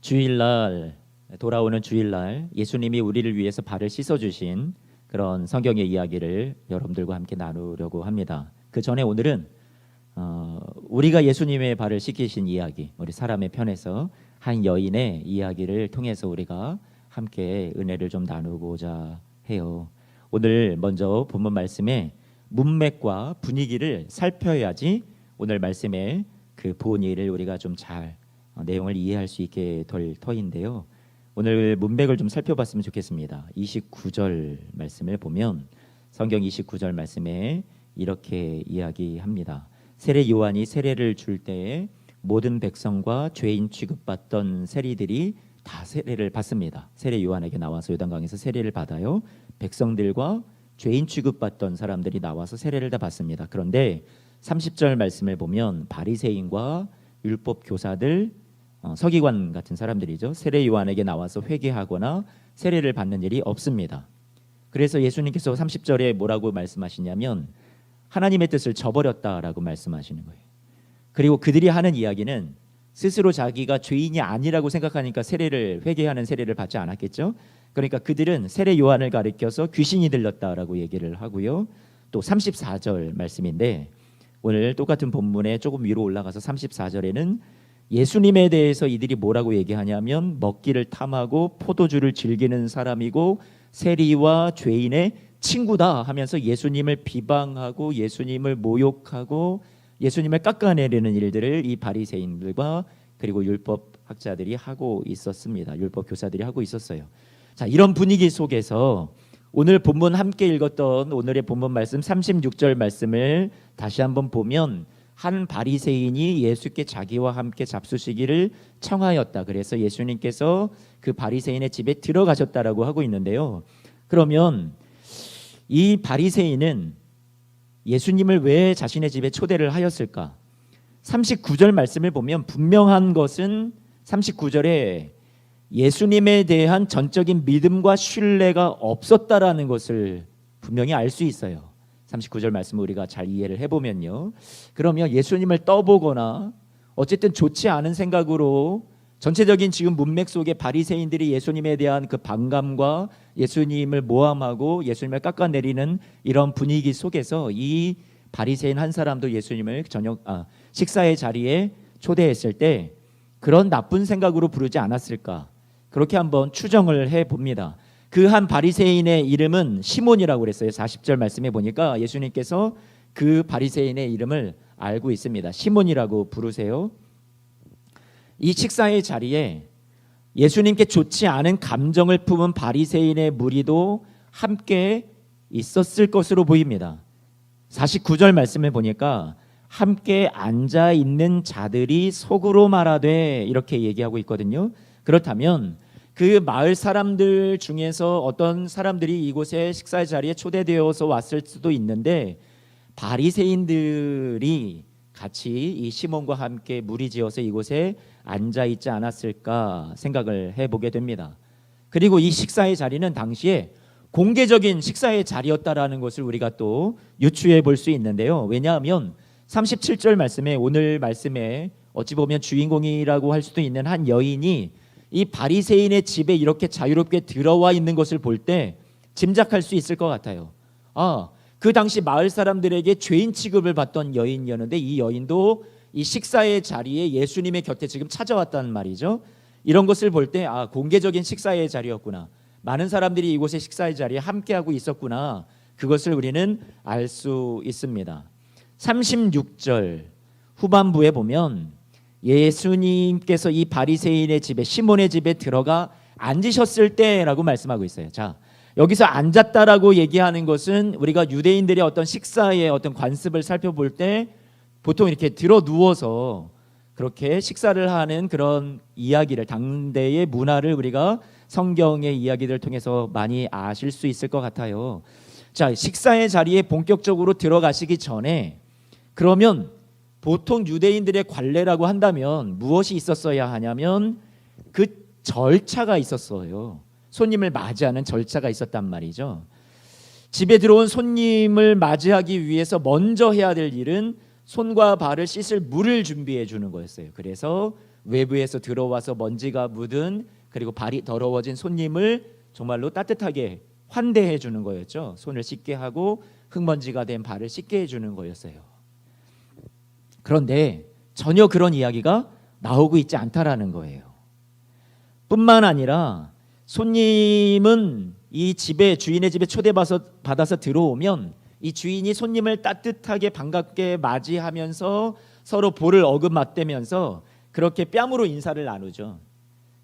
주일날 돌아오는 주일날 예수님이 우리를 위해서 발을 씻어주신 그런 성경의 이야기를 여러분들과 함께 나누려고 합니다. 그 전에 오늘은 우리가 예수님의 발을 씻기신 이야기, 우리 사람의 편에서 한 여인의 이야기를 통해서 우리가 함께 은혜를 좀 나누고자 해요. 오늘 먼저 본문 말씀의 문맥과 분위기를 살펴야지 오늘 말씀의 그 본의를 우리가 좀 잘 내용을 이해할 수 있게 될 터인데요. 오늘 문맥을 좀 살펴봤으면 좋겠습니다. 29절 말씀을 보면 성경 29절 말씀에 이렇게 이야기합니다. 세례 요한이 세례를 줄 때에 모든 백성과 죄인 취급받던 세리들이 다 세례를 받습니다. 세례 요한에게 나와서 요단강에서 세례를 받아요. 백성들과 죄인 취급받던 사람들이 나와서 세례를 다 받습니다. 그런데 30절 말씀을 보면 바리새인과 율법 교사들, 서기관 같은 사람들이죠. 세례 요한에게 나와서 회개하거나 세례를 받는 일이 없습니다. 그래서 예수님께서 30절에 뭐라고 말씀하시냐면 하나님의 뜻을 저버렸다라고 말씀하시는 거예요. 그리고 그들이 하는 이야기는 스스로 자기가 죄인이 아니라고 생각하니까 회개하는 세례를 받지 않았겠죠. 그러니까 그들은 세례 요한을 가리켜서 귀신이 들렸다라고 얘기를 하고요. 또 34절 말씀인데 오늘 똑같은 본문에 조금 위로 올라가서 34절에는 예수님에 대해서 이들이 뭐라고 얘기하냐면 먹기를 탐하고 포도주를 즐기는 사람이고 세리와 죄인의 친구다 하면서 예수님을 비방하고 예수님을 모욕하고 예수님을 깎아내리는 일들을 이 바리새인들과 그리고 율법학자들이 하고 있었습니다. 율법 교사들이 하고 있었어요. 자, 이런 분위기 속에서 오늘 본문 함께 읽었던 오늘의 본문 말씀 36절 말씀을 다시 한번 보면 한 바리새인이 예수께 자기와 함께 잡수시기를 청하였다. 그래서 예수님께서 그 바리새인의 집에 들어가셨다라고 하고 있는데요. 그러면 이 바리새인은 예수님을 왜 자신의 집에 초대를 하였을까? 39절 말씀을 보면 분명한 것은 39절에 예수님에 대한 전적인 믿음과 신뢰가 없었다라는 것을 분명히 알 수 있어요. 39절 말씀을 우리가 잘 이해를 해보면요. 그러면 예수님을 떠보거나 어쨌든 좋지 않은 생각으로 전체적인 지금 문맥 속에 바리새인들이 예수님에 대한 그 반감과 예수님을 모함하고 예수님을 깎아내리는 이런 분위기 속에서 이 바리새인 한 사람도 예수님을 식사의 자리에 초대했을 때 그런 나쁜 생각으로 부르지 않았을까? 그렇게 한번 추정을 해봅니다. 그 한 바리새인의 이름은 시몬이라고 그랬어요. 40절 말씀에 보니까 예수님께서 그 바리새인의 이름을 알고 있습니다. 시몬이라고 부르세요. 이 식사의 자리에 예수님께 좋지 않은 감정을 품은 바리새인의 무리도 함께 있었을 것으로 보입니다. 49절 말씀을 보니까 함께 앉아 있는 자들이 속으로 말하되 이렇게 얘기하고 있거든요. 그렇다면 그 마을 사람들 중에서 어떤 사람들이 이곳에 식사의 자리에 초대되어서 왔을 수도 있는데 바리새인들이 같이 이 시몬과 함께 무리지어서 이곳에 앉아 있지 않았을까 생각을 해보게 됩니다. 그리고 이 식사의 자리는 당시에 공개적인 식사의 자리였다라는 것을 우리가 또 유추해 볼 수 있는데요. 왜냐하면 37절 말씀에 오늘 말씀에 어찌 보면 주인공이라고 할 수도 있는 한 여인이 이 바리새인의 집에 이렇게 자유롭게 들어와 있는 것을 볼 때 짐작할 수 있을 것 같아요. 그 당시 마을 사람들에게 죄인 취급을 받던 여인이었는데 이 여인도 이 식사의 자리에 예수님의 곁에 지금 찾아왔다는 말이죠. 이런 것을 볼 때 공개적인 식사의 자리였구나. 많은 사람들이 이곳의 식사의 자리에 함께하고 있었구나. 그것을 우리는 알 수 있습니다. 36절 후반부에 보면 예수님께서 이 바리새인의 집에 시몬의 집에 들어가 앉으셨을 때라고 말씀하고 있어요. 자, 여기서 앉았다라고 얘기하는 것은 우리가 유대인들의 어떤 식사의 어떤 관습을 살펴볼 때 보통 이렇게 들어 누워서 그렇게 식사를 하는 그런 이야기를 당대의 문화를 우리가 성경의 이야기들을 통해서 많이 아실 수 있을 것 같아요. 자, 식사의 자리에 본격적으로 들어가시기 전에 그러면 보통 유대인들의 관례라고 한다면 무엇이 있었어야 하냐면 그 절차가 있었어요. 손님을 맞이하는 절차가 있었단 말이죠. 집에 들어온 손님을 맞이하기 위해서 먼저 해야 될 일은 손과 발을 씻을 물을 준비해 주는 거였어요. 그래서 외부에서 들어와서 먼지가 묻은 그리고 발이 더러워진 손님을 정말로 따뜻하게 환대해 주는 거였죠. 손을 씻게 하고 흙먼지가 된 발을 씻게 해주는 거였어요. 그런데 전혀 그런 이야기가 나오고 있지 않다라는 거예요. 뿐만 아니라 손님은 이 집에 주인의 집에 초대받아서 들어오면 이 주인이 손님을 따뜻하게 반갑게 맞이하면서 서로 볼을 어긋맞대면서 그렇게 뺨으로 인사를 나누죠.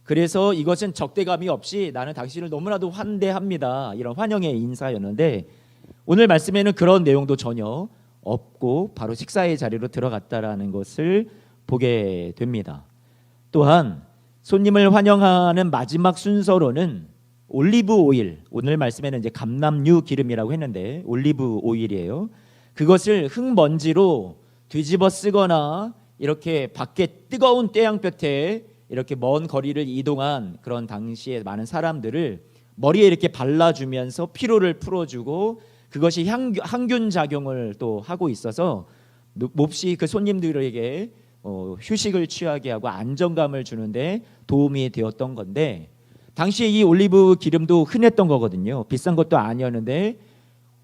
그래서 이것은 적대감이 없이 나는 당신을 너무나도 환대합니다, 이런 환영의 인사였는데 오늘 말씀에는 그런 내용도 전혀 없고 바로 식사의 자리로 들어갔다라는 것을 보게 됩니다. 또한 손님을 환영하는 마지막 순서로는 올리브 오일, 오늘 말씀에는 이제 감람류 기름이라고 했는데 올리브 오일이에요. 그것을 흙먼지로 뒤집어 쓰거나 이렇게 밖에 뜨거운 태양볕에 이렇게 먼 거리를 이동한 그런 당시에 많은 사람들을 머리에 이렇게 발라주면서 피로를 풀어주고 그것이 항균 작용을 또 하고 있어서 몹시 그 손님들에게 휴식을 취하게 하고 안정감을 주는데 도움이 되었던 건데 당시에 이 올리브 기름도 흔했던 거거든요. 비싼 것도 아니었는데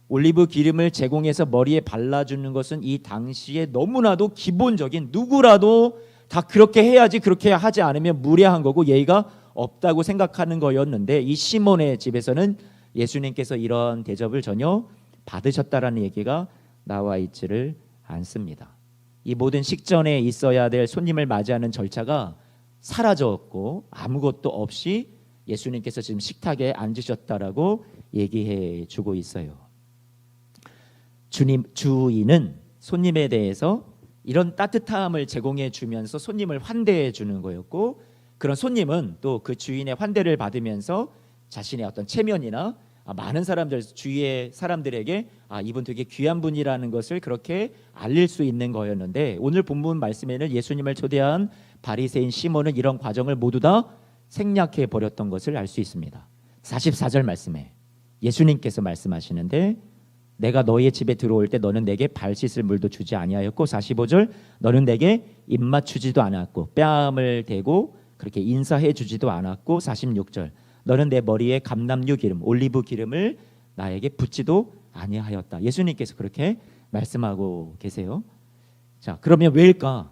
올리브 기름을 제공해서 머리에 발라주는 것은 이 당시에 너무나도 기본적인, 누구라도 다 그렇게 해야지 그렇게 하지 않으면 무례한 거고 예의가 없다고 생각하는 거였는데 이 시몬의 집에서는 예수님께서 이런 대접을 전혀 받으셨다라는 얘기가 나와 있지를 않습니다. 이 모든 식전에 있어야 될 손님을 맞이하는 절차가 사라졌고 아무것도 없이 예수님께서 지금 식탁에 앉으셨다라고 얘기해 주고 있어요. 주인은 손님에 대해서 이런 따뜻함을 제공해 주면서 손님을 환대해 주는 거였고 그런 손님은 또 그 주인의 환대를 받으면서 자신의 어떤 체면이나 많은 사람들, 주위의 사람들에게 이분 되게 귀한 분이라는 것을 그렇게 알릴 수 있는 거였는데 오늘 본문 말씀에는 예수님을 초대한 바리새인 시몬은 이런 과정을 모두 다 생략해 버렸던 것을 알 수 있습니다. 44절 말씀에 예수님께서 말씀하시는데 내가 너희의 집에 들어올 때 너는 내게 발 씻을 물도 주지 아니하였고 45절 너는 내게 입 맞추지도 않았고 뺨을 대고 그렇게 인사해 주지도 않았고 46절 너는 내 머리에 감람류 기름 올리브 기름을 나에게 붓지도 아니하였다. 예수님께서 그렇게 말씀하고 계세요. 자, 그러면 왜일까?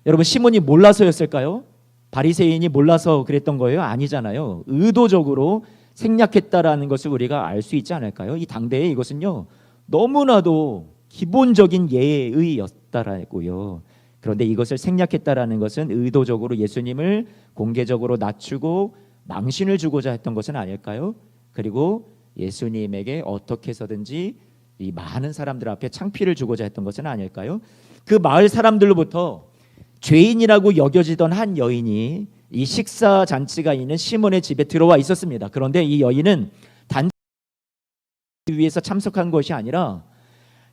여러분 시몬이 몰라서였을까요? 바리새인이 몰라서 그랬던 거예요? 아니잖아요. 의도적으로 생략했다라는 것을 우리가 알 수 있지 않을까요? 이 당대에 이것은요 너무나도 기본적인 예의였다라고요. 그런데 이것을 생략했다라는 것은 의도적으로 예수님을 공개적으로 낮추고 망신을 주고자 했던 것은 아닐까요? 그리고 예수님에게 어떻게 해서든지 이 많은 사람들 앞에 창피를 주고자 했던 것은 아닐까요? 그 마을 사람들로부터 죄인이라고 여겨지던 한 여인이 이 식사 잔치가 있는 시몬의 집에 들어와 있었습니다. 그런데 이 여인은 단지 위해서 참석한 것이 아니라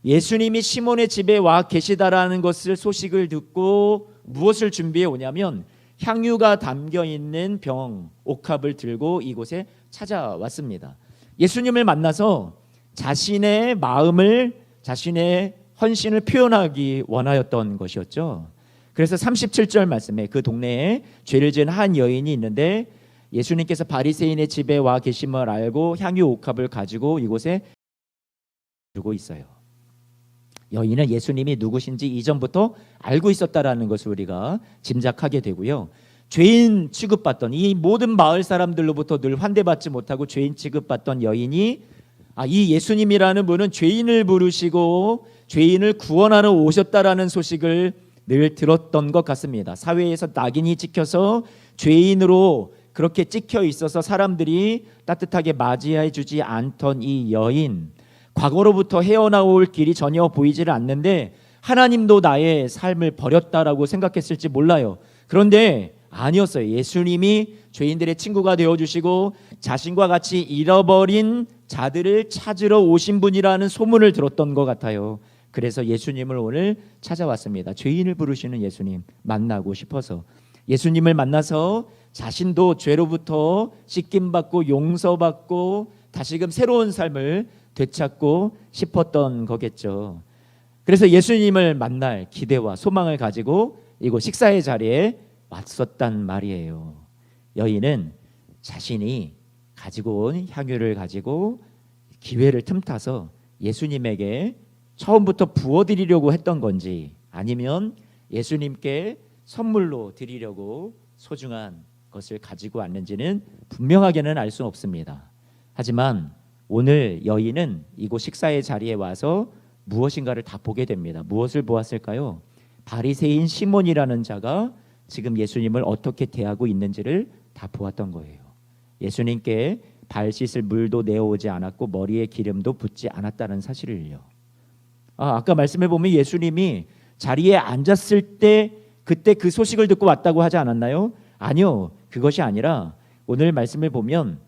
예수님이 시몬의 집에 와 계시다라는 것을 소식을 듣고 무엇을 준비해 오냐면 향유가 담겨 있는 병, 옥합을 들고 이곳에 찾아왔습니다. 예수님을 만나서 자신의 마음을, 자신의 헌신을 표현하기 원하였던 것이었죠. 그래서 37절 말씀에 그 동네에 죄를 지은 한 여인이 있는데 예수님께서 바리새인의 집에 와 계심을 알고 향유 옥합을 가지고 이곳에 두고 있어요. 여인은 예수님이 누구신지 이전부터 알고 있었다라는 것을 우리가 짐작하게 되고요. 죄인 취급받던 이 모든 마을 사람들로부터 늘 환대받지 못하고 죄인 취급받던 여인이 이 예수님이라는 분은 죄인을 부르시고 죄인을 구원하러 오셨다라는 소식을 늘 들었던 것 같습니다. 사회에서 낙인이 찍혀서 죄인으로 그렇게 찍혀 있어서 사람들이 따뜻하게 맞이해 주지 않던 이 여인, 과거로부터 헤어나올 길이 전혀 보이지를 않는데 하나님도 나의 삶을 버렸다라고 생각했을지 몰라요. 그런데 아니었어요. 예수님이 죄인들의 친구가 되어주시고 자신과 같이 잃어버린 자들을 찾으러 오신 분이라는 소문을 들었던 것 같아요. 그래서 예수님을 오늘 찾아왔습니다. 죄인을 부르시는 예수님 만나고 싶어서 예수님을 만나서 자신도 죄로부터 씻김받고 용서받고 다시금 새로운 삶을 되찾고 싶었던 거겠죠. 그래서 예수님을 만날 기대와 소망을 가지고 이곳 식사의 자리에 왔었단 말이에요. 여인은 자신이 가지고 온 향유를 가지고 기회를 틈타서 예수님에게 처음부터 부어드리려고 했던 건지, 아니면 예수님께 선물로 드리려고 소중한 것을 가지고 왔는지는 분명하게는 알 수 없습니다. 하지만 오늘 여인은 이곳 식사의 자리에 와서 무엇인가를 다 보게 됩니다. 무엇을 보았을까요? 바리새인 시몬이라는 자가 지금 예수님을 어떻게 대하고 있는지를 다 보았던 거예요. 예수님께 발 씻을 물도 내어오지 않았고 머리에 기름도 붓지 않았다는 사실을요. 아까 말씀해 보면 예수님이 자리에 앉았을 때 그때 그 소식을 듣고 왔다고 하지 않았나요? 아니요. 그것이 아니라 오늘 말씀을 보면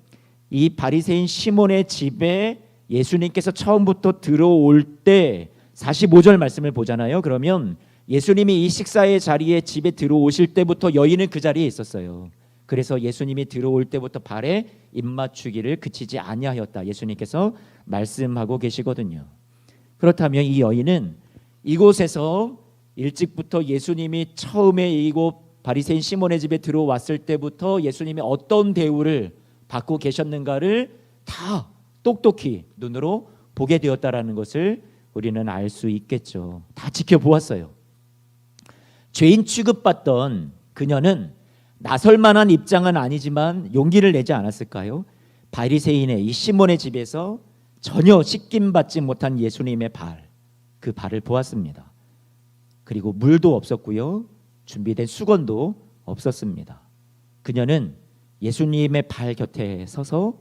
이 바리새인 시몬의 집에 예수님께서 처음부터 들어올 때 45절 말씀을 보잖아요. 그러면 예수님이 이 식사의 자리에 집에 들어오실 때부터 여인은 그 자리에 있었어요. 그래서 예수님이 들어올 때부터 발에 입맞추기를 그치지 아니하였다, 예수님께서 말씀하고 계시거든요. 그렇다면 이 여인은 이곳에서 일찍부터 예수님이 처음에 이곳 바리새인 시몬의 집에 들어왔을 때부터 예수님이 어떤 대우를 받고 계셨는가를 다 똑똑히 눈으로 보게 되었다라는 것을 우리는 알 수 있겠죠. 다 지켜보았어요. 죄인 취급받던 그녀는 나설 만한 입장은 아니지만 용기를 내지 않았을까요? 바리새인의 이 시몬의 집에서 전혀 씻김받지 못한 예수님의 발, 그 발을 보았습니다. 그리고 물도 없었고요, 준비된 수건도 없었습니다. 그녀는 예수님의 발 곁에 서서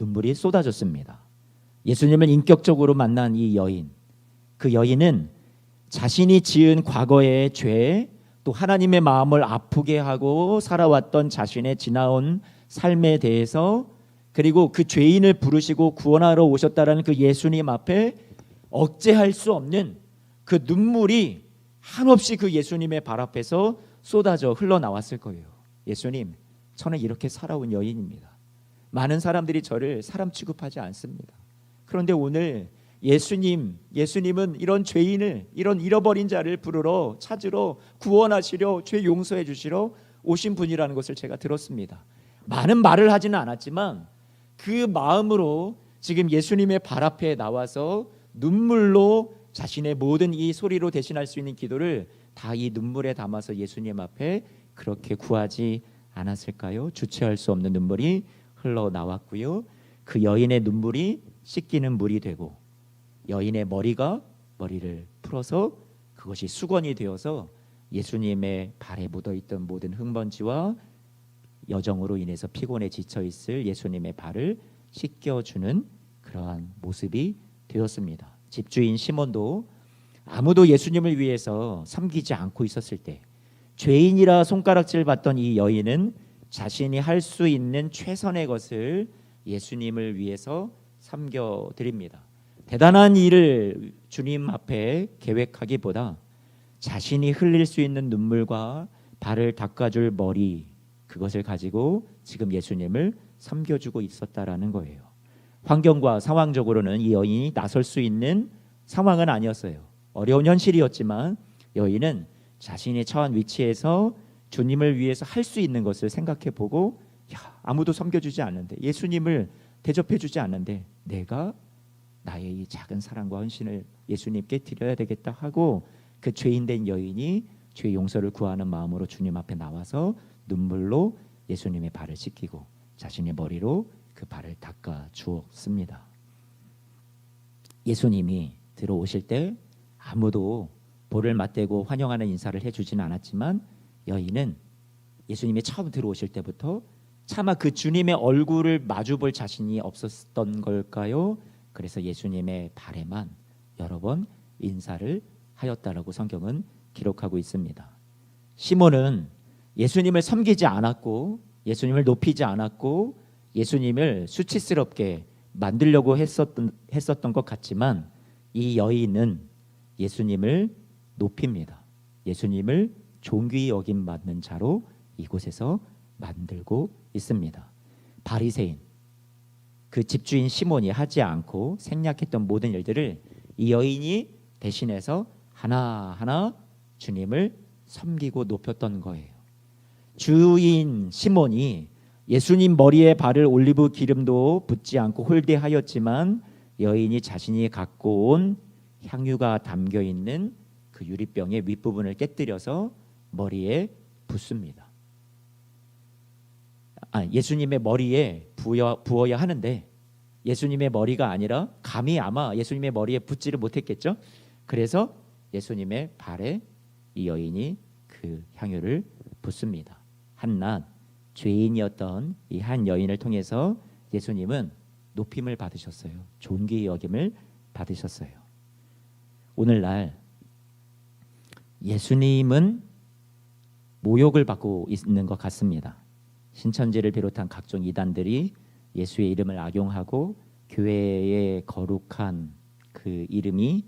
눈물이 쏟아졌습니다. 예수님을 인격적으로 만난 이 여인, 그 여인은 자신이 지은 과거의 죄, 또 하나님의 마음을 아프게 하고 살아왔던 자신의 지나온 삶에 대해서, 그리고 그 죄인을 부르시고 구원하러 오셨다라는 그 예수님 앞에 억제할 수 없는 그 눈물이 한없이 그 예수님의 발 앞에서 쏟아져 흘러나왔을 거예요. 예수님, 저는 이렇게 살아온 여인입니다. 많은 사람들이 저를 사람 취급하지 않습니다. 그런데 오늘 예수님은 이런 죄인을, 이런 잃어버린 자를 부르러, 찾으러, 구원하시려, 죄 용서해 주시러 오신 분이라는 것을 제가 들었습니다. 많은 말을 하지는 않았지만 그 마음으로 지금 예수님의 발 앞에 나와서 눈물로 자신의 모든 이 소리로 대신할 수 있는 기도를 다 이 눈물에 담아서 예수님 앞에 그렇게 구하지 않았을까요? 주체할 수 없는 눈물이 흘러나왔고요, 그 여인의 눈물이 씻기는 물이 되고 여인의 머리를 풀어서 그것이 수건이 되어서 예수님의 발에 묻어있던 모든 흙먼지와 여정으로 인해서 피곤에 지쳐있을 예수님의 발을 씻겨주는 그러한 모습이 되었습니다. 집주인 시몬도 아무도 예수님을 위해서 섬기지 않고 있었을 때 죄인이라 손가락질 받던 이 여인은 자신이 할 수 있는 최선의 것을 예수님을 위해서 섬겨드립니다. 대단한 일을 주님 앞에 계획하기보다 자신이 흘릴 수 있는 눈물과 발을 닦아줄 머리, 그것을 가지고 지금 예수님을 섬겨주고 있었다라는 거예요. 환경과 상황적으로는 이 여인이 나설 수 있는 상황은 아니었어요. 어려운 현실이었지만 여인은 자신이 처한 위치에서 주님을 위해서 할 수 있는 것을 생각해보고, 아무도 섬겨주지 않는데, 예수님을 대접해주지 않는데 내가 나의 이 작은 사랑과 헌신을 예수님께 드려야 되겠다 하고, 그 죄인된 여인이 죄 용서를 구하는 마음으로 주님 앞에 나와서 눈물로 예수님의 발을 씻기고 자신의 머리로 그 발을 닦아 주었습니다. 예수님이 들어오실 때 아무도 볼을 맞대고 환영하는 인사를 해주지는 않았지만 여인은 예수님이 처음 들어오실 때부터 차마 그 주님의 얼굴을 마주볼 자신이 없었던 걸까요? 그래서 예수님의 발에만 여러 번 인사를 하였다라고 성경은 기록하고 있습니다. 시몬은 예수님을 섬기지 않았고 예수님을 높이지 않았고 예수님을 수치스럽게 만들려고 했었던 것 같지만, 이 여인은 예수님을 높입니다. 예수님을 존귀히 여김받는 자로 이곳에서 만들고 있습니다. 바리새인, 그 집주인 시몬이 하지 않고 생략했던 모든 일들을 이 여인이 대신해서 하나하나 주님을 섬기고 높였던 거예요. 주인 시몬이 예수님 머리에 바를 올리브 기름도 붓지 않고 홀대하였지만 여인이 자신이 갖고 온 향유가 담겨 있는 그 유리병의 윗부분을 깨뜨려서 머리에 붓습니다. 예수님의 머리에 부어야 하는데 예수님의 머리가 아니라 감히 아마 예수님의 머리에 붓지를 못했겠죠. 그래서 예수님의 발에 이 여인이 그 향유를 붓습니다. 한낱 죄인이었던 이 한 여인을 통해서 예수님은 높임을 받으셨어요. 존귀 여김을 받으셨어요. 오늘날 예수님은 모욕을 받고 있는 것 같습니다. 신천지를 비롯한 각종 이단들이 예수의 이름을 악용하고 교회의 거룩한 그 이름이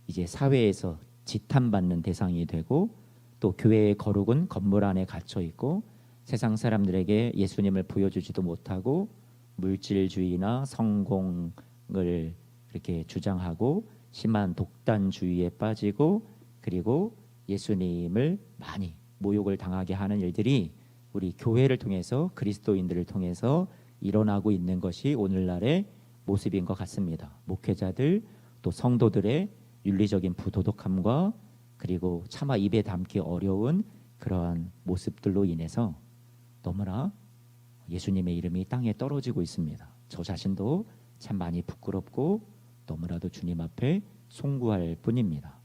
이제 사회에서 지탄받는 대상이 되고, 또 교회의 거룩은 건물 안에 갇혀 있고 세상 사람들에게 예수님을 보여주지도 못하고 물질주의나 성공을 이렇게 주장하고 심한 독단주의에 빠지고, 그리고 예수님을 많이 모욕을 당하게 하는 일들이 우리 교회를 통해서, 그리스도인들을 통해서 일어나고 있는 것이 오늘날의 모습인 것 같습니다. 목회자들 또 성도들의 윤리적인 부도덕함과 그리고 차마 입에 담기 어려운 그러한 모습들로 인해서 너무나 예수님의 이름이 땅에 떨어지고 있습니다. 저 자신도 참 많이 부끄럽고 너무나도 주님 앞에 송구할 뿐입니다.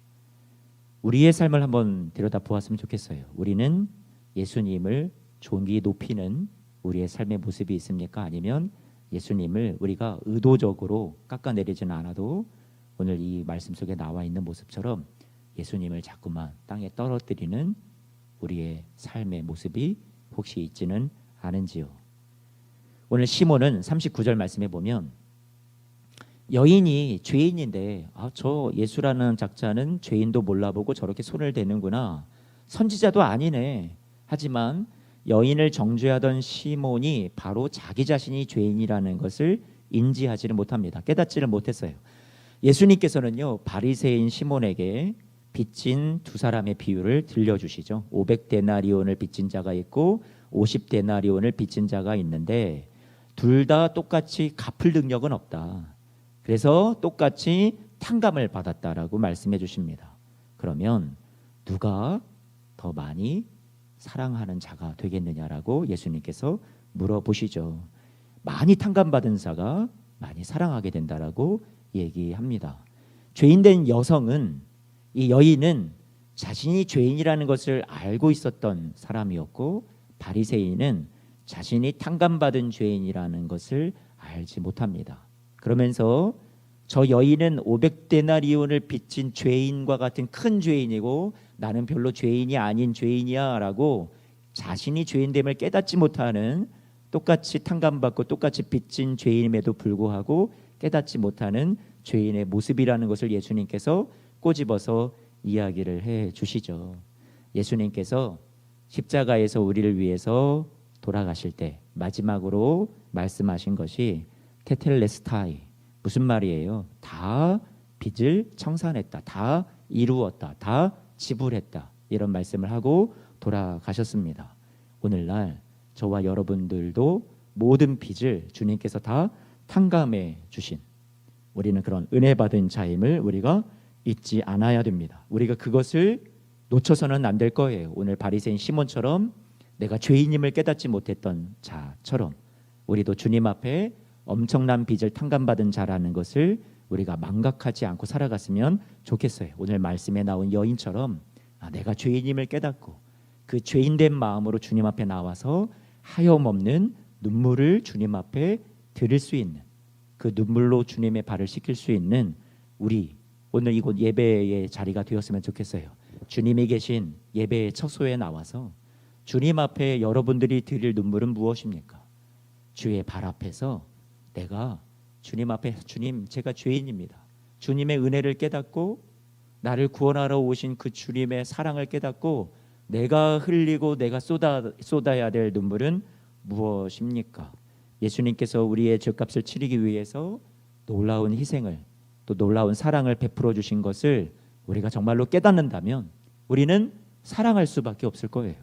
우리의 삶을 한번 들여다보았으면 좋겠어요. 우리는 예수님을 존귀 높이는 우리의 삶의 모습이 있습니까? 아니면 예수님을 우리가 의도적으로 깎아내리지는 않아도 오늘 이 말씀 속에 나와 있는 모습처럼 예수님을 자꾸만 땅에 떨어뜨리는 우리의 삶의 모습이 혹시 있지는 않은지요? 오늘 시몬은 39절 말씀에 보면 여인이 죄인인데 저 예수라는 작자는 죄인도 몰라보고 저렇게 손을 대는구나, 선지자도 아니네. 하지만 여인을 정죄하던 시몬이 바로 자기 자신이 죄인이라는 것을 인지하지를 못합니다. 깨닫지를 못했어요. 예수님께서는요, 바리새인 시몬에게 빚진 두 사람의 비유를 들려주시죠. 500데나리온을 빚진 자가 있고 50데나리온을 빚진 자가 있는데 둘 다 똑같이 갚을 능력은 없다. 그래서 똑같이 탕감을 받았다라고 말씀해 주십니다. 그러면 누가 더 많이 사랑하는 자가 되겠느냐라고 예수님께서 물어보시죠. 많이 탕감받은 자가 많이 사랑하게 된다라고 얘기합니다. 죄인된 여성은, 이 여인은 자신이 죄인이라는 것을 알고 있었던 사람이었고, 바리새인은 자신이 탕감받은 죄인이라는 것을 알지 못합니다. 그러면서 저 여인은 500데나리온을 빚진 죄인과 같은 큰 죄인이고 나는 별로 죄인이 아닌 죄인이야 라고 자신이 죄인됨을 깨닫지 못하는, 똑같이 탕감받고 똑같이 빚진 죄인임에도 불구하고 깨닫지 못하는 죄인의 모습이라는 것을 예수님께서 꼬집어서 이야기를 해 주시죠. 예수님께서 십자가에서 우리를 위해서 돌아가실 때 마지막으로 말씀하신 것이 테텔레스타이, 무슨 말이에요? 다 빚을 청산했다, 다 이루었다, 다 지불했다, 이런 말씀을 하고 돌아가셨습니다. 오늘날 저와 여러분들도 모든 빚을 주님께서 다 탕감해 주신, 우리는 그런 은혜 받은 자임을 우리가 잊지 않아야 됩니다. 우리가 그것을 놓쳐서는 안 될 거예요. 오늘 바리새인 시몬처럼 내가 죄인임을 깨닫지 못했던 자처럼 우리도 주님 앞에 엄청난 빚을 탕감받은 자라는 것을 우리가 망각하지 않고 살아갔으면 좋겠어요. 오늘 말씀에 나온 여인처럼 내가 죄인임을 깨닫고 그 죄인된 마음으로 주님 앞에 나와서 하염없는 눈물을 주님 앞에 드릴 수 있는, 그 눈물로 주님의 발을 씻길 수 있는 우리, 오늘 이곳 예배의 자리가 되었으면 좋겠어요. 주님이 계신 예배의 처소에 나와서 주님 앞에 여러분들이 드릴 눈물은 무엇입니까? 주의 발 앞에서 내가 주님 앞에, 주님 제가 죄인입니다, 주님의 은혜를 깨닫고 나를 구원하러 오신 그 주님의 사랑을 깨닫고 내가 흘리고 내가 쏟아야 될 눈물은 무엇입니까? 예수님께서 우리의 죄값을 치르기 위해서 놀라운 희생을, 또 놀라운 사랑을 베풀어 주신 것을 우리가 정말로 깨닫는다면 우리는 사랑할 수밖에 없을 거예요.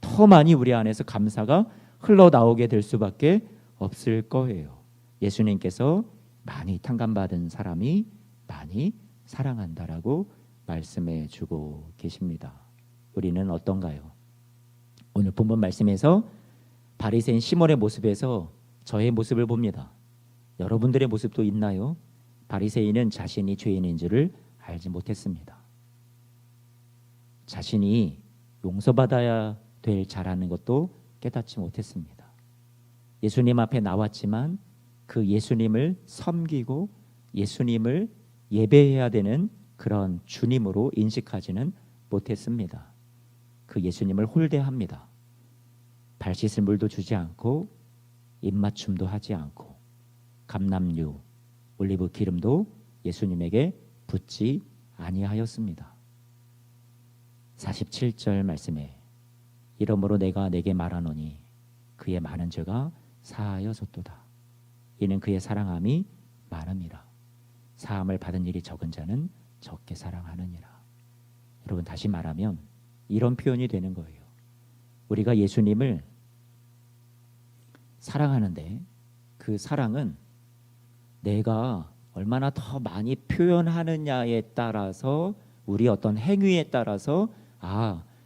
더 더 많이 우리 안에서 감사가 흘러나오게 될 수밖에 없을 거예요. 예수님께서 많이 탕감받은 사람이 많이 사랑한다라고 말씀해 주고 계십니다. 우리는 어떤가요? 오늘 본문 말씀에서 바리새인 시몬의 모습에서 저의 모습을 봅니다. 여러분들의 모습도 있나요? 바리새인은 자신이 죄인인 줄을 알지 못했습니다. 자신이 용서받아야 될 자라는 것도 깨닫지 못했습니다. 예수님 앞에 나왔지만 그 예수님을 섬기고 예수님을 예배해야 되는 그런 주님으로 인식하지는 못했습니다. 그 예수님을 홀대합니다. 발 씻을 물도 주지 않고 입맞춤도 하지 않고 감람유, 올리브 기름도 예수님에게 붓지 아니하였습니다. 47절 말씀에 이러므로 내가 내게 말하노니 그의 많은 죄가 사하여졌도다. 이는 그의 사랑함이 많음이라. 사함을 받은 일이 적은 자는 적게 사랑하느니라. 여러분, 다시 말하면 이런 표현이 되는 거예요. 우리가 예수님을 사랑하는데 그 사랑은 내가 얼마나 더 많이 표현하느냐에 따라서 우리 어떤 행위에 따라서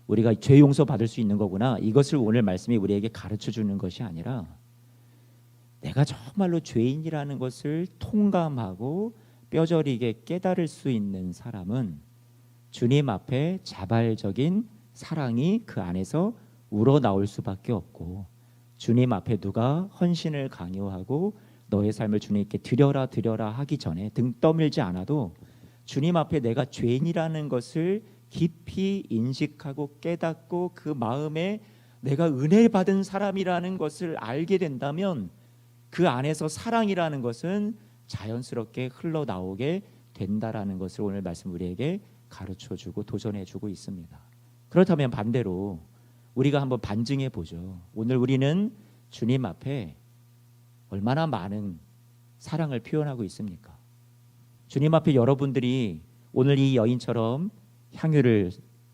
우리가 죄 용서 받을 수 있는 거구나, 이것을 오늘 말씀이 우리에게 가르쳐 주는 것이 아니라 내가 정말로 죄인이라는 것을 통감하고 뼈저리게 깨달을 수 있는 사람은 주님 앞에 자발적인 사랑이 그 안에서 우러나올 수밖에 없고, 주님 앞에 누가 헌신을 강요하고 너의 삶을 주님께 드려라 하기 전에 등 떠밀지 않아도 주님 앞에 내가 죄인이라는 것을 깊이 인식하고 깨닫고 그 마음에 내가 은혜 받은 사람이라는 것을 알게 된다면 그 안에서 사랑이라는 것은 자연스럽게 흘러나오게 된다라는 것을 오늘 말씀 우리에게 가르쳐주고 도전해주고 있습니다. 그렇다면 반대로 우리가 한번 반증해 보죠. 오늘 우리는 주님 앞에 얼마나 많은 사랑을 표현하고 있습니까? 주님 앞에 여러분들이 오늘 이 여인처럼 향유를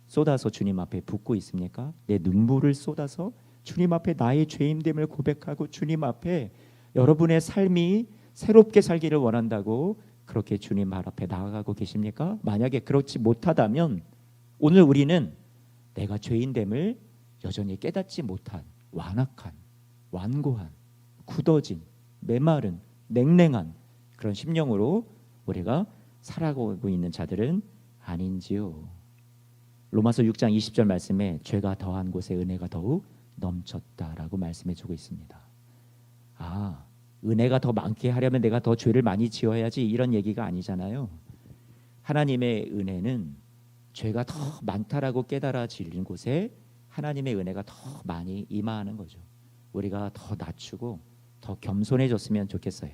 쏟아서 주님 앞에 붓고 있습니까? 내 눈물을 쏟아서 주님 앞에 나의 죄인됨을 고백하고 주님 앞에 여러분의 삶이 새롭게 살기를 원한다고 그렇게 주님 발 앞에 나아가고 계십니까? 만약에 그렇지 못하다면 오늘 우리는 내가 죄인됨을 여전히 깨닫지 못한 완악한, 완고한, 굳어진, 메마른, 냉랭한 그런 심령으로 우리가 살아가고 있는 자들은 아닌지요. 로마서 6장 20절 말씀에 죄가 더한 곳에 은혜가 더욱 넘쳤다라고 말씀해 주고 있습니다. 은혜가 더 많게 하려면 내가 더 죄를 많이 지어야지, 이런 얘기가 아니잖아요. 하나님의 은혜는 죄가 더 많다라고 깨달아지는 곳에 하나님의 은혜가 더 많이 임하는 거죠. 우리가 더 낮추고 더 겸손해졌으면 좋겠어요.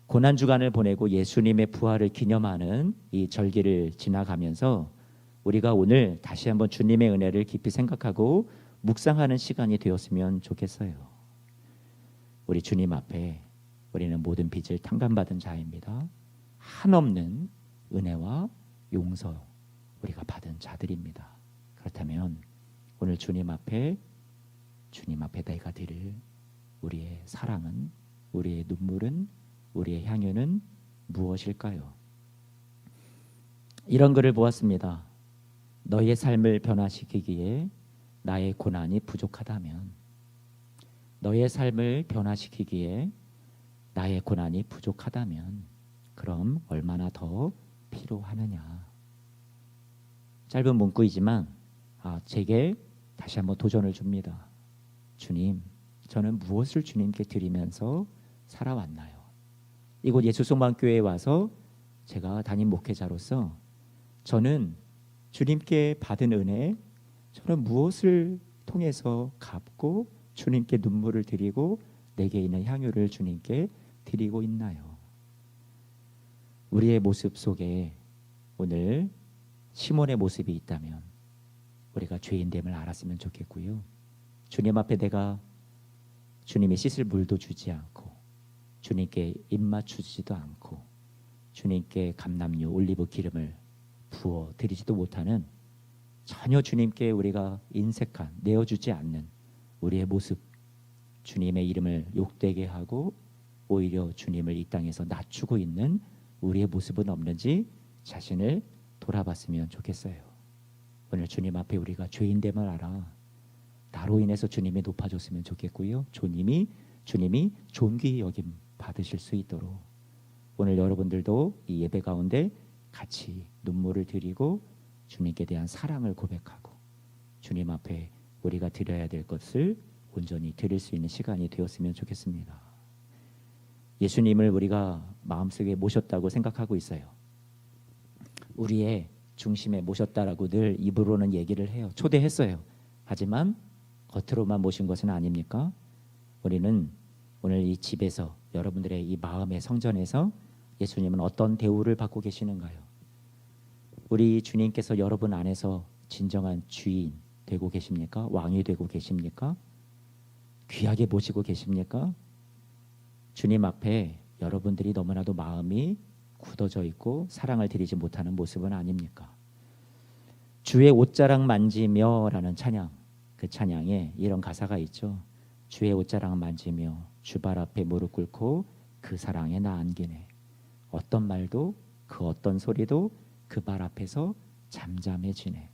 고난주간을 보내고 예수님의 부활을 기념하는 이 절기를 지나가면서 우리가 오늘 다시 한번 주님의 은혜를 깊이 생각하고 묵상하는 시간이 되었으면 좋겠어요. 우리 주님 앞에 우리는 모든 빚을 탕감받은 자입니다. 한없는 은혜와 용서 우리가 받은 자들입니다. 그렇다면 오늘 주님 앞에 내가 드릴 우리의 사랑은, 우리의 눈물은, 우리의 향유는 무엇일까요? 이런 글을 보았습니다. 너의 삶을 변화시키기에 나의 고난이 부족하다면, 너의 삶을 변화시키기에 나의 고난이 부족하다면 그럼 얼마나 더 필요하느냐. 짧은 문구이지만 제게 다시 한번 도전을 줍니다. 주님, 저는 무엇을 주님께 드리면서 살아왔나요? 이곳 예수송방교회에 와서 제가 담임 목회자로서 저는 주님께 받은 은혜, 저는 무엇을 통해서 갚고 주님께 눈물을 드리고 내게 있는 향유를 주님께 드리고 있나요? 우리의 모습 속에 오늘 시몬의 모습이 있다면 우리가 죄인됨을 알았으면 좋겠고요. 주님 앞에 내가 주님이 씻을 물도 주지 않고 주님께 입맞추지도 않고 주님께 감람유, 올리브 기름을 부어 드리지도 못하는 전혀 주님께 우리가 인색한, 내어주지 않는 우리의 모습, 주님의 이름을 욕되게 하고 오히려 주님을 이 땅에서 낮추고 있는 우리의 모습은 없는지 자신을 돌아봤으면 좋겠어요. 오늘 주님 앞에 우리가 죄인됨을 알아 나로 인해서 주님이 높아졌으면 좋겠고요. 주님이 존귀 여김 받으실 수 있도록 오늘 여러분들도 이 예배 가운데 같이 눈물을 드리고 주님께 대한 사랑을 고백하고 주님 앞에 우리가 드려야 될 것을 온전히 드릴 수 있는 시간이 되었으면 좋겠습니다. 예수님을 우리가 마음속에 모셨다고 생각하고 있어요. 우리의 중심에 모셨다라고 늘 입으로는 얘기를 해요. 초대했어요. 하지만 겉으로만 모신 것은 아닙니까? 우리는 오늘 이 집에서 여러분들의 이 마음의 성전에서 예수님은 어떤 대우를 받고 계시는가요? 우리 주님께서 여러분 안에서 진정한 주인 되고 계십니까? 왕이 되고 계십니까? 귀하게 모시고 계십니까? 주님 앞에 여러분들이 너무나도 마음이 굳어져 있고 사랑을 드리지 못하는 모습은 아닙니까? 주의 옷자락 만지며 라는 찬양, 그 찬양에 이런 가사가 있죠. 주의 옷자락 만지며 주발 앞에 무릎 꿇고 그 사랑에 나 안기네. 어떤 말도 그 어떤 소리도 그 발 앞에서 잠잠해지네.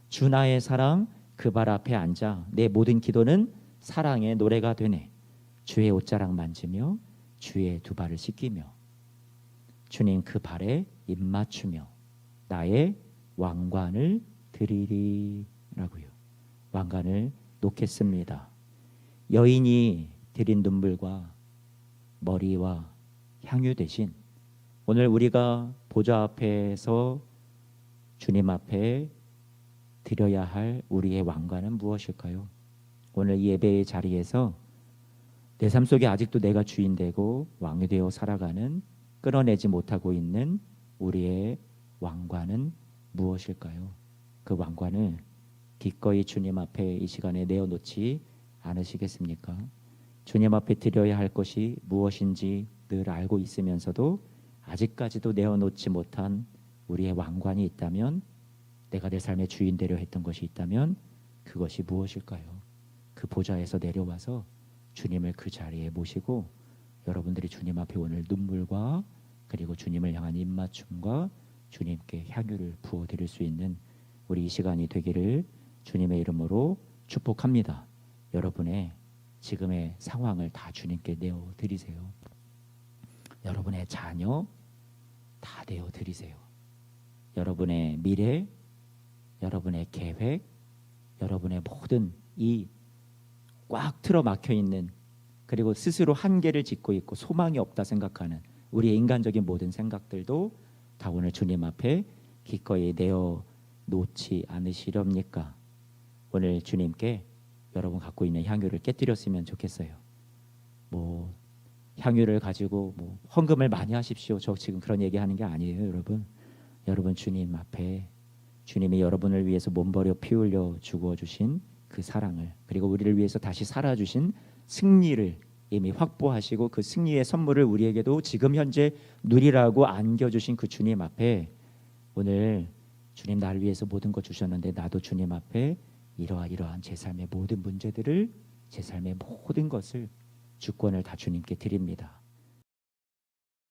주 나의 사랑 그 발 앞에 앉아 내 모든 기도는 사랑의 노래가 되네. 주의 옷자락 만지며 주의 두 발을 씻기며 주님 그 발에 입 맞추며 나의 왕관을 드리리라고요. 왕관을 놓겠습니다. 여인이 드린 눈물과 머리와 향유 대신 오늘 우리가 보좌 앞에서 주님 앞에 드려야 할 우리의 왕관은 무엇일까요? 오늘 예배의 자리에서 내 삶 속에 아직도 내가 주인 되고 왕이 되어 살아가는 끌어내지 못하고 있는 우리의 왕관은 무엇일까요? 그 왕관을 기꺼이 주님 앞에 이 시간에 내어놓지 않으시겠습니까? 주님 앞에 드려야 할 것이 무엇인지 늘 알고 있으면서도 아직까지도 내어놓지 못한 우리의 왕관이 있다면, 내가 내 삶의 주인 되려 했던 것이 있다면 그것이 무엇일까요? 그 보좌에서 내려와서 주님을 그 자리에 모시고 여러분들이 주님 앞에 오늘 눈물과 그리고 주님을 향한 입맞춤과 주님께 향유를 부어드릴 수 있는 우리 이 시간이 되기를 주님의 이름으로 축복합니다. 여러분의 지금의 상황을 다 주님께 내어드리세요. 여러분의 자녀 다 내어드리세요. 여러분의 미래, 여러분의 계획, 여러분의 모든 이 꽉 틀어 막혀 있는, 그리고 스스로 한계를 짓고 있고 소망이 없다 생각하는 우리의 인간적인 모든 생각들도 다 오늘 주님 앞에 기꺼이 내어놓지 않으시렵니까? 오늘 주님께 여러분 갖고 있는 향유를 깨뜨렸으면 좋겠어요. 뭐 향유를 가지고 뭐 헌금을 많이 하십시오. 저 지금 그런 얘기하는 게 아니에요, 여러분. 여러분 주님 앞에 주님이 여러분을 위해서 몸버려 피 흘려 죽어주신 그 사랑을, 그리고 우리를 위해서 다시 살아주신 승리를 이미 확보하시고 그 승리의 선물을 우리에게도 지금 현재 누리라고 안겨주신 그 주님 앞에 오늘 주님 나를 위해서 모든 것 주셨는데 나도 주님 앞에 이러한 제 삶의 모든 문제들을, 제 삶의 모든 것을, 주권을 다 주님께 드립니다.